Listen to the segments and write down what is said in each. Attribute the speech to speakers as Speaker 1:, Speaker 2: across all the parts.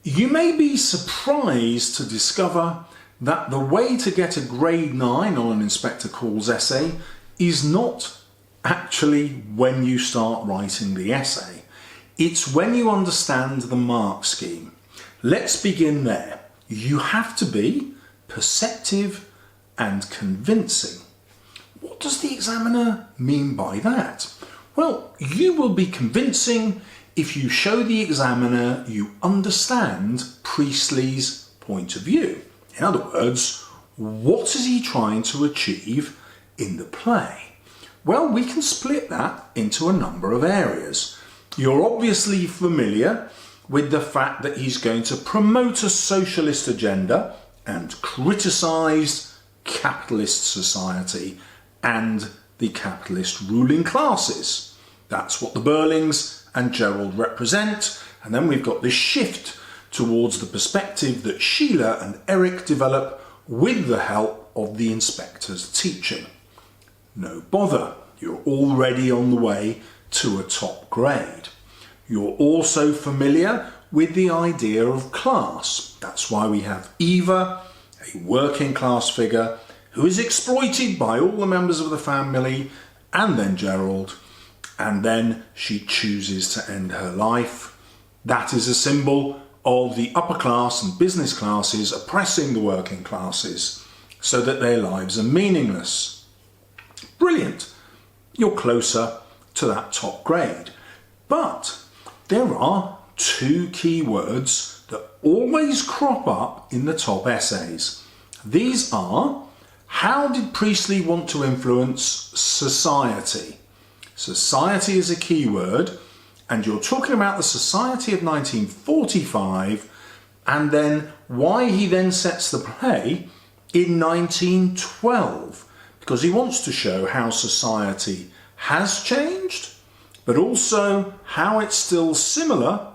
Speaker 1: You may be surprised to discover that the way to get a grade 9 on an Inspector Calls essay is not actually when you start writing the essay. It's when you understand the mark scheme. Let's begin there. You have to be perceptive and convincing. What does the examiner mean by that? Well, you will be convincing if you show the examiner you understand Priestley's point of view. In other words, what is he trying to achieve in the play? Well, we can split that into a number of areas. You're obviously familiar with the fact that he's going to promote a socialist agenda and criticise capitalist society and the capitalist ruling classes. That's what the Burlings and Gerald represent, and then we've got this shift towards the perspective that Sheila and Eric develop with the help of the inspector's teaching. No bother, you're already on the way to a top grade. You're also familiar with the idea of class. That's why we have Eva, a working class figure who is exploited by all the members of the family, and then Gerald, and then she chooses to end her life. That is a symbol of the upper class and business classes oppressing the working classes so that their lives are meaningless. Brilliant. You're closer to that top grade. But there are two key words that always crop up in the top essays. These are, how did Priestley want to influence society? Society is a key word, and you're talking about the society of 1945, and then why he then sets the play in 1912, because he wants to show how society has changed, but also how it's still similar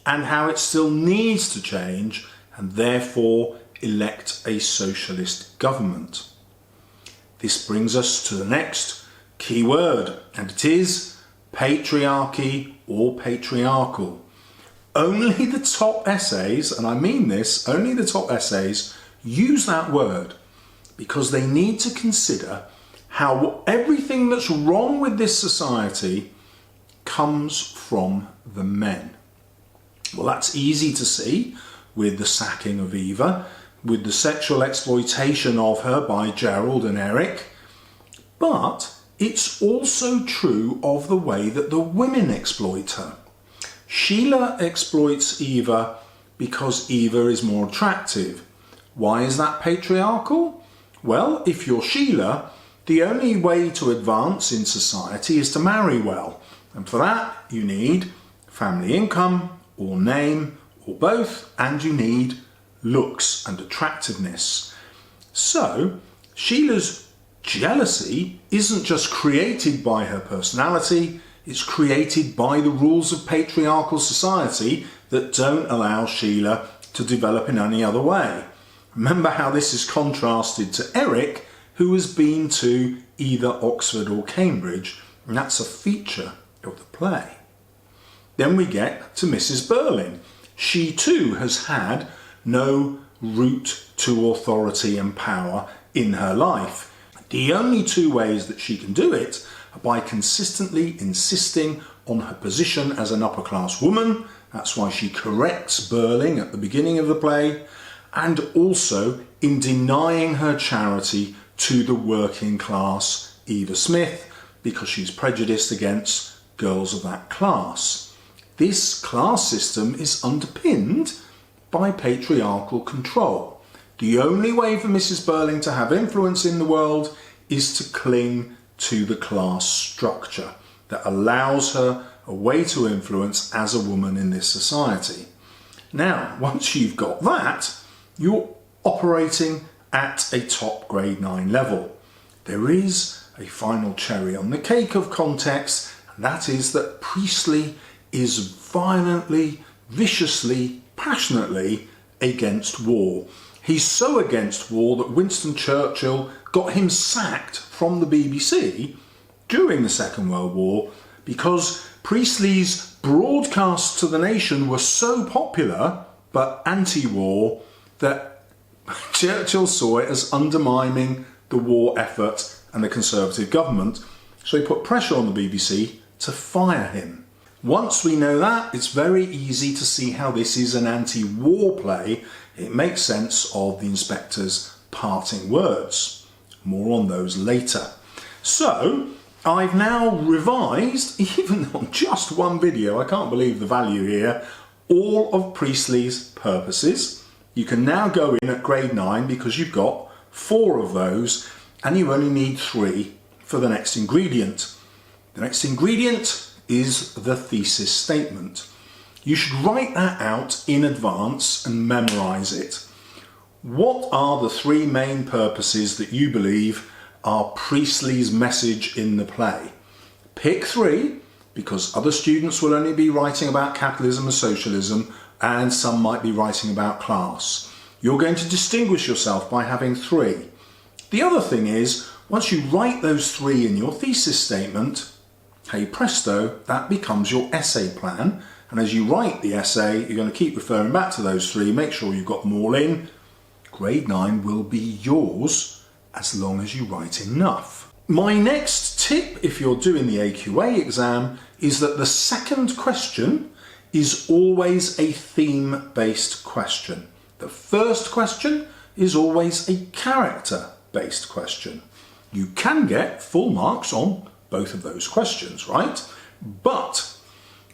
Speaker 1: and how it still needs to change, and therefore elect a socialist government. This brings us to the next key word, and it is patriarchy or patriarchal. Only the top essays, and I mean this, only the top essays use that word because they need to consider how everything that's wrong with this society comes from the men. Well, that's easy to see with the sacking of Eva, with the sexual exploitation of her by Gerald and Eric, but it's also true of the way that the women exploit her. Sheila exploits Eva because Eva is more attractive. Why is that patriarchal? Well, if you're Sheila, the only way to advance in society is to marry well. And for that, you need family income, or name, or both, and you need looks and attractiveness. So, Sheila's jealousy isn't just created by her personality, it's created by the rules of patriarchal society that don't allow Sheila to develop in any other way. Remember how this is contrasted to Eric, who has been to either Oxford or Cambridge, and that's a feature of the play. Then we get to Mrs. Burling. She too has had no route to authority and power in her life. The only two ways that she can do it are by consistently insisting on her position as an upper class woman. That's why she corrects Burling at the beginning of the play, and also in denying her charity to the working class Eva Smith because she's prejudiced against girls of that class. This class system is underpinned by patriarchal control. The only way for Mrs. Burling to have influence in the world is to cling to the class structure that allows her a way to influence as a woman in this society. Now, once you've got that, you're operating at a top grade 9 level. There is a final cherry on the cake of context, and that is that Priestley is violently, viciously, passionately against war. He's so against war that Winston Churchill got him sacked from the BBC during the Second World War because Priestley's broadcasts to the nation were so popular but anti-war, that Churchill saw it as undermining the war effort and the Conservative government, so he put pressure on the BBC to fire him. Once we know that, it's very easy to see how this is an anti-war play. It makes sense of the inspector's parting words. More on those later. So, I've now revised, even on just one video, I can't believe the value here, all of Priestley's purposes. You can now go in at grade 9 because you've got 4 of those, and you only need 3 for the next ingredient. The next ingredient is the thesis statement. You should write that out in advance and memorise it. What are the 3 main purposes that you believe are Priestley's message in the play? Pick 3, because other students will only be writing about capitalism and socialism, and some might be writing about class. You're going to distinguish yourself by having 3. The other thing is, once you write those 3 in your thesis statement, hey presto, that becomes your essay plan. And as you write the essay, you're going to keep referring back to those 3, make sure you've got them all in. Grade 9 will be yours as long as you write enough. My next tip, if you're doing the AQA exam, is that the second question is always a theme-based question. The first question is always a character-based question. You can get full marks on both of those questions, right? But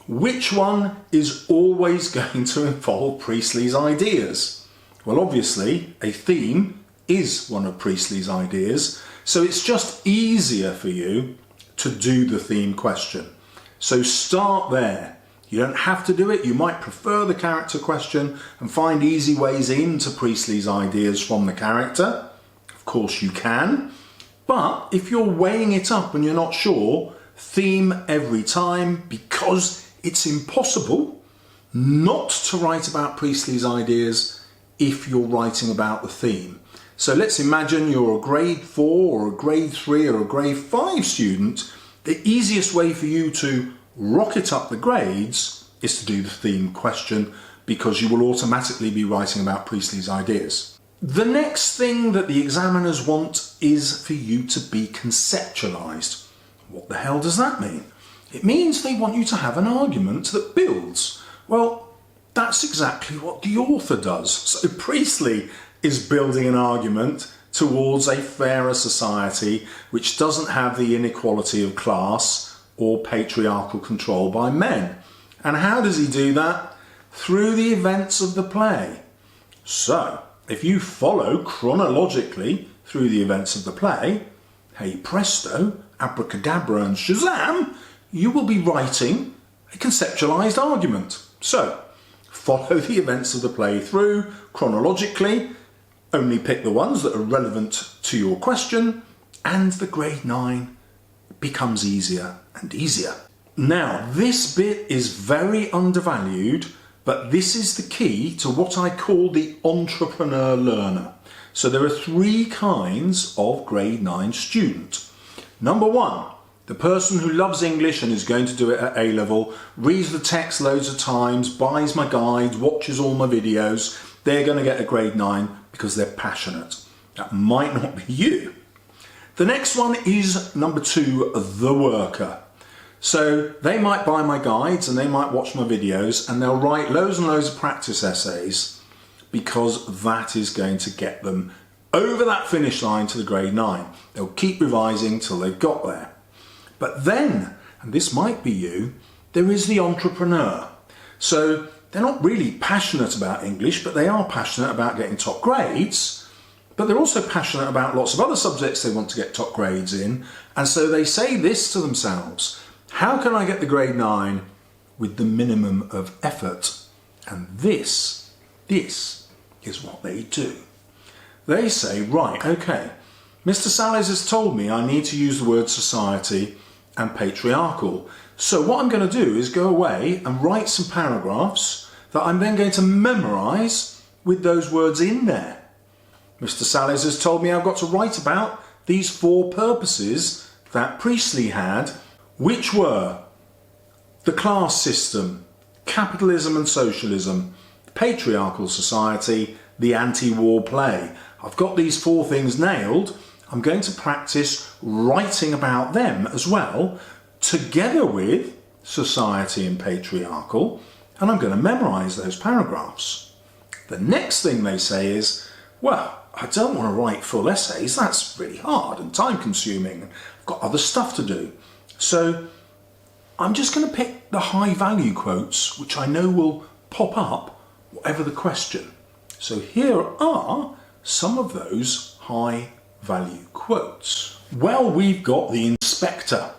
Speaker 1: which one is always going to involve Priestley's ideas? Well, obviously, a theme is one of Priestley's ideas, so it's just easier for you to do the theme question. So start there. You don't have to do it. You might prefer the character question and find easy ways into Priestley's ideas from the character. Of course you can. But if you're weighing it up and you're not sure, theme every time, because it's impossible not to write about Priestley's ideas if you're writing about the theme. So let's imagine you're a grade 4 or a grade 3 or a grade 5 student. The easiest way for you to rocket up the grades is to do the theme question, because you will automatically be writing about Priestley's ideas. The next thing that the examiners want is for you to be conceptualized. What the hell does that mean? It means they want you to have an argument that builds. Well, that's exactly what the author does. So Priestley is building an argument towards a fairer society which doesn't have the inequality of class or patriarchal control by men. And how does he do that? Through the events of the play. So, if you follow chronologically through the events of the play, hey presto, abracadabra and shazam, you will be writing a conceptualized argument. So, follow the events of the play through chronologically, only pick the ones that are relevant to your question, and the grade 9 becomes easier and easier. Now, this bit is very undervalued, but this is the key to what I call the entrepreneur learner. So there are 3 kinds of grade 9 student. Number 1, the person who loves English and is going to do it at A level, reads the text loads of times, buys my guides, watches all my videos. They're going to get a grade 9 because they're passionate. That might not be you. The next one is number 2, the worker. So they might buy my guides and they might watch my videos and they'll write loads and loads of practice essays, because that is going to get them over that finish line to the grade 9. They'll keep revising till they've got there. But then, and this might be you, there is the entrepreneur. So they're not really passionate about English, but they are passionate about getting top grades. But they're also passionate about lots of other subjects they want to get top grades in. And so they say this to themselves: how can I get the grade 9 with the minimum of effort? And this is what they do. They say, right, okay, Mr. Salles has told me I need to use the word society and patriarchal. So what I'm going to do is go away and write some paragraphs that I'm then going to memorise with those words in there. Mr. Salles has told me I've got to write about these 4 purposes that Priestley had, which were the class system, capitalism and socialism, patriarchal society, the anti-war play. I've got these 4 things nailed. I'm going to practice writing about them as well, together with society and patriarchal, and I'm going to memorise those paragraphs. The next thing they say is, well, I don't want to write full essays, that's really hard and time consuming, I've got other stuff to do. So I'm just going to pick the high value quotes, which I know will pop up whatever the question. So here are some of those high value quotes. Well, we've got the inspector.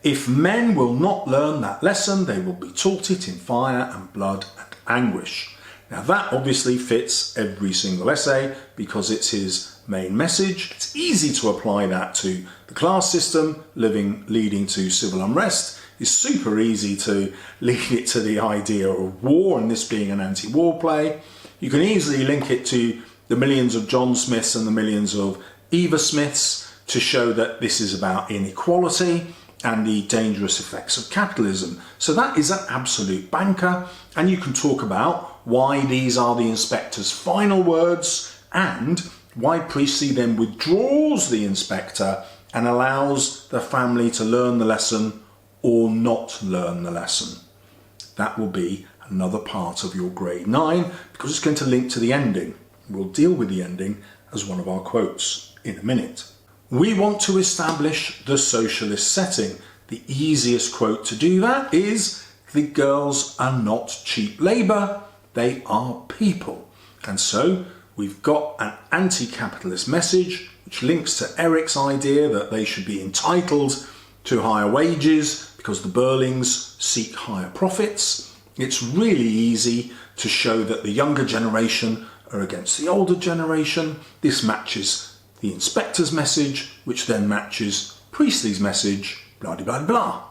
Speaker 1: If men will not learn that lesson, they will be taught it in fire and blood and anguish. Now that obviously fits every single essay because it's his main message. It's easy to apply that to the class system leading to civil unrest. It's super easy to link it to the idea of war and this being an anti-war play. You can easily link it to the millions of John Smiths and the millions of Eva Smiths to show that this is about inequality and the dangerous effects of capitalism. So that is an absolute banker, and you can talk about why these are the inspector's final words and why Priestley then withdraws the inspector and allows the family to learn the lesson or not learn the lesson. That will be another part of your grade 9 because it's going to link to the ending. We'll deal with the ending as one of our quotes in a minute. We want to establish the socialist setting. The easiest quote to do that is, the girls are not cheap labour, they are people. And so we've got an anti-capitalist message which links to Eric's idea that they should be entitled to higher wages because the Burlings seek higher profits. It's really easy to show that the younger generation are against the older generation. This matches the inspector's message, which then matches Priestley's message, blah blah blah.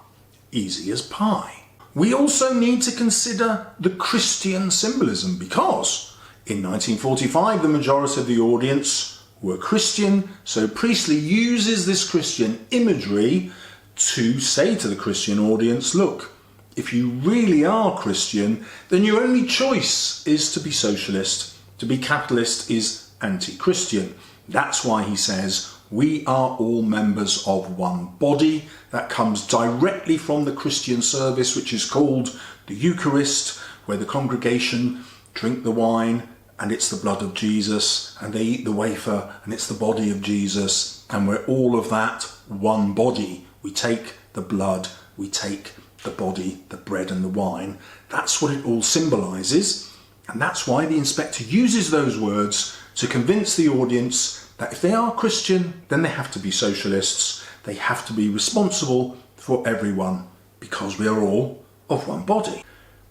Speaker 1: Easy as pie. We also need to consider the Christian symbolism because in 1945 the majority of the audience were Christian, so Priestley uses this Christian imagery to say to the Christian audience, look, if you really are Christian, then your only choice is to be socialist. To be capitalist is anti-Christian. That's why he says, we are all members of one body. That comes directly from the Christian service, which is called the Eucharist, where the congregation drink the wine and it's the blood of Jesus, and they eat the wafer and it's the body of Jesus, and we're all of that one body. We take the blood, we take the body, the bread and the wine. That's what it all symbolises, and that's why the inspector uses those words to convince the audience that if they are Christian, then they have to be socialists. They have to be responsible for everyone because we are all of one body.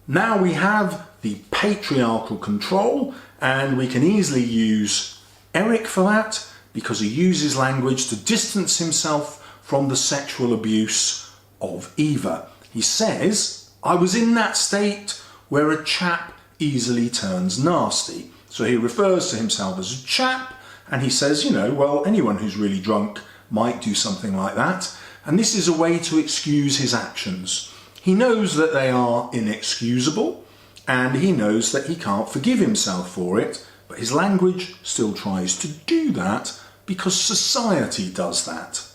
Speaker 1: Now we have the patriarchal control, and we can easily use Eric for that because he uses language to distance himself from the sexual abuse of Eva. He says, I was in that state where a chap easily turns nasty. So he refers to himself as a chap, and he says, you know, well, anyone who's really drunk might do something like that. And this is a way to excuse his actions. He knows that they are inexcusable, and he knows that he can't forgive himself for it, but his language still tries to do that because society does that.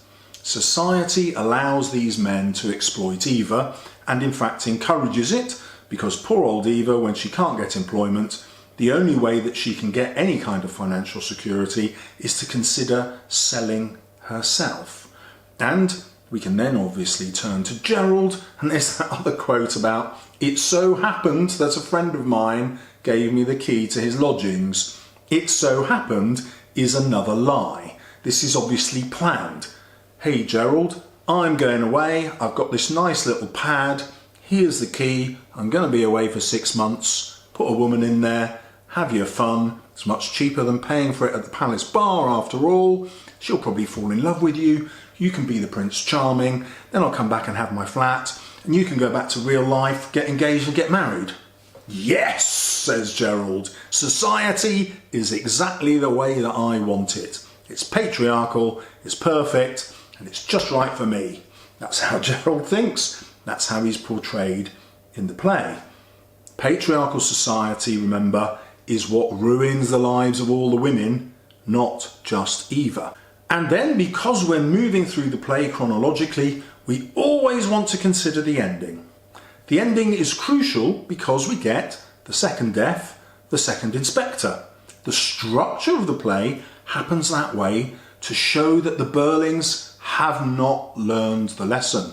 Speaker 1: Society allows these men to exploit Eva, and in fact encourages it, because poor old Eva, when she can't get employment, the only way that she can get any kind of financial security is to consider selling herself. And we can then obviously turn to Gerald, and there's that other quote about, it so happened that a friend of mine gave me the key to his lodgings. It so happened is another lie. This is obviously planned. Hey Gerald, I'm going away, I've got this nice little pad, here's the key, I'm going to be away for 6 months, put a woman in there, have your fun, it's much cheaper than paying for it at the Palace Bar after all, she'll probably fall in love with you, you can be the Prince Charming, then I'll come back and have my flat, and you can go back to real life, get engaged and get married. Yes, says Gerald, society is exactly the way that I want it. It's patriarchal, it's perfect, and it's just right for me. That's how Gerald thinks, that's how he's portrayed in the play. Patriarchal society, remember, is what ruins the lives of all the women, not just Eva. And then, because we're moving through the play chronologically, we always want to consider the ending. The ending is crucial because we get the second death, the second inspector. The structure of the play happens that way to show that the Burlings have not learned the lesson.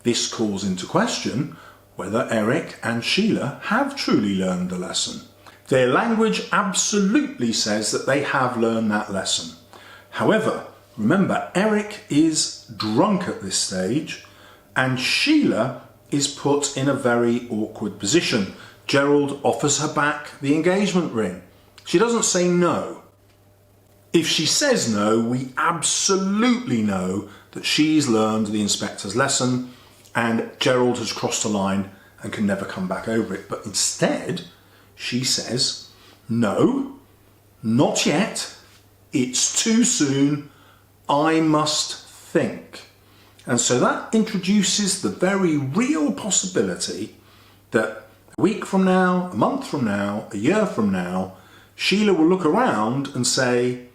Speaker 1: This calls into question whether Eric and Sheila have truly learned the lesson. Their language absolutely says that they have learned that lesson. However, remember, Eric is drunk at this stage and Sheila is put in a very awkward position. Gerald offers her back the engagement ring. She doesn't say no. If she says no, we absolutely know that she's learned the inspector's lesson and Gerald has crossed the line and can never come back over it. But instead, she says, no, not yet. It's too soon. I must think. And so that introduces the very real possibility that a week from now, a month from now, a year from now, Sheila will look around and say,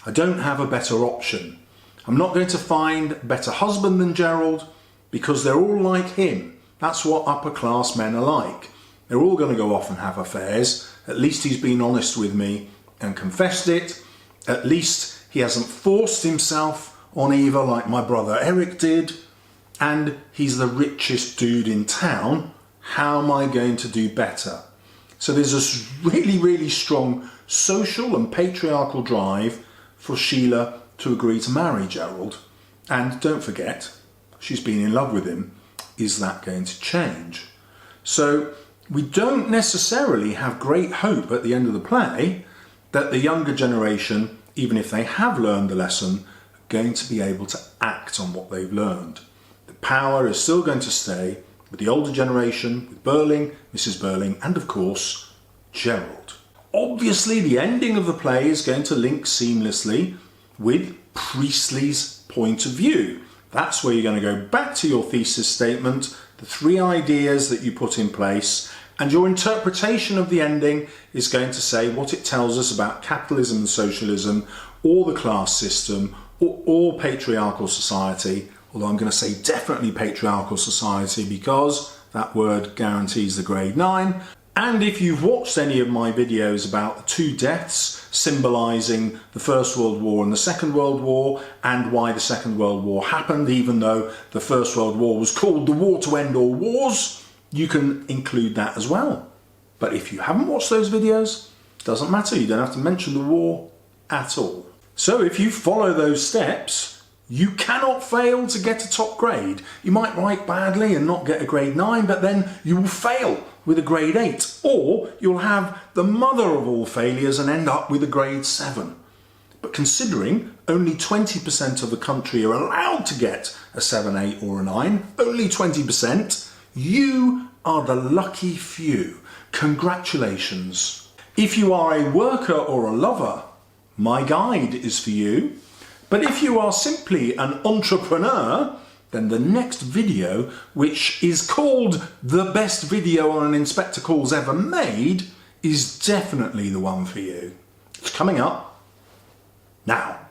Speaker 1: I don't have a better option. I'm not going to find a better husband than Gerald because they're all like him. That's what upper class men are like. They're all going to go off and have affairs. At least he's been honest with me and confessed it. At least he hasn't forced himself on Eva like my brother Eric did. And he's the richest dude in town. How am I going to do better? So there's this really, really strong social and patriarchal drive for Sheila to agree to marry Gerald. And don't forget, she's been in love with him. Is that going to change? So we don't necessarily have great hope at the end of the play that the younger generation, even if they have learned the lesson, are going to be able to act on what they've learned. The power is still going to stay with the older generation, with Burling, Mrs. Burling, and of course, Gerald. Obviously, the ending of the play is going to link seamlessly with Priestley's point of view. That's where you're going to go back to your thesis statement, the three ideas that you put in place, and your interpretation of the ending is going to say what it tells us about capitalism and socialism, or the class system, or patriarchal society, although I'm going to say definitely patriarchal society because that word guarantees the grade 9. And if you've watched any of my videos about the two deaths symbolising the First World War and the Second World War and why the Second World War happened, even though the First World War was called the war to end all wars, you can include that as well. But if you haven't watched those videos, it doesn't matter, you don't have to mention the war at all. So if you follow those steps, you cannot fail to get a top grade. You might write badly and not get a grade 9, but then you will fail with a grade 8, or you'll have the mother of all failures and end up with a grade 7. But considering only 20% of the country are allowed to get a 7, 8 or a 9, only 20%, you are the lucky few. Congratulations. If you are a worker or a lover, my guide is for you. But if you are simply an entrepreneur, then the next video, which is called the best video on an inspector calls ever made, is definitely the one for you. It's coming up now.